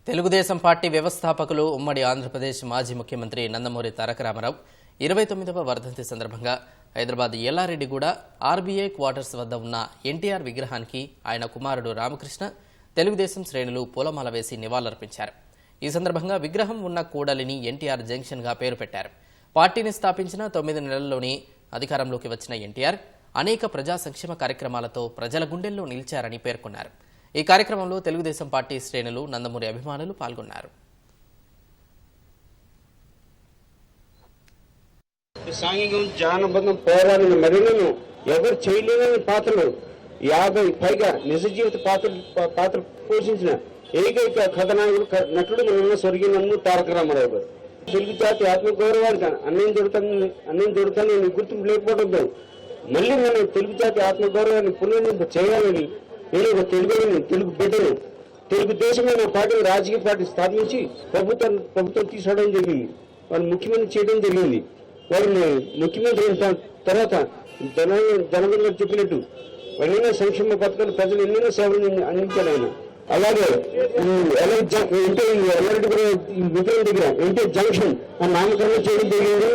Telugu Desam party వ్యవస్థాపకులు ఉమ్మడి ఆంధ్రప్రదేశ్ మాజీ ముఖ్యమంత్రి నందమూరి తారక రామారావు 29వ వర్ధంతి సందర్భంగా హైదరాబాద్ ఎల్లారెడ్డిగూడ ఆర్బీఐ క్వార్టర్స్ వద్ద ఉన్న ఎన్టీఆర్ విగ్రహానికి ఆయన కుమారుడు రామకృష్ణ తెలుగుదేశం శ్రేణులు పూలమాల వేసి నివాళులర్పించారు. ఈ సందర్భంగా విగ్రహం ఉన్న కూడలిని ఎన్టీఆర్ జంక్షన్ గా పేరు పెట్టారు. పార్టీని స్థాపించిన 9 నెలల్లోనే అధికారంలోకి వచ్చిన ఎన్టీఆర్ అనేక ప్రజా సంక్షేమ కార్యక్రమాలతో ప్రజల గుండెల్లో నిలిచారని పేర్కొన్నారు. ఈ కార్యక్రమంలో తెలుగుదేశం పార్టీ శ్రేణులు నందమూరి అభిమానులు పాల్గొన్నారు. సాంఘికం జానబద్ధం పోరాడిన మరినను ఎవరు చేయలేని పాత్రలు 50 పైగా నిజ జీవిత పాత్ర పోషించిన ఏకైక కథనాయకుడు నటుడు మన స్వర్గీయ నందమూరి తారక రామారావు గారు. తెలుగు జాతి ఆత్మగౌరవానికి అన్యం దొరుకుతానని గుర్తింపు లేకపోవడంతో మళ్ళీ మనం తెలుగు జాతి ఆత్మగౌరవాన్ని పునర్నిర్మింప చేయాలని నేను ఒక తెలుగు బిడ్డను తెలుగుదేశమైన పార్టీ రాజకీయ పార్టీ స్థాపించి ప్రభుత్వం తీసుకోవడం జరిగింది. వాళ్ళు ముఖ్యమంత్రి చేయడం జరిగింది. వాళ్ళని ముఖ్యమంత్రి తర్వాత జనగణన చెప్పినట్టు ఎన్నెన్నో సంక్షేమ పథకాలు ప్రజలు ఎన్నెన్నో సేవలు అందించారు ఆయన. అలాగే ఎల్లారెడ్డి విగ్రహం దగ్గర ఎన్టీఆర్ జంక్షన్ నామకరణం చేయడం జరిగింది.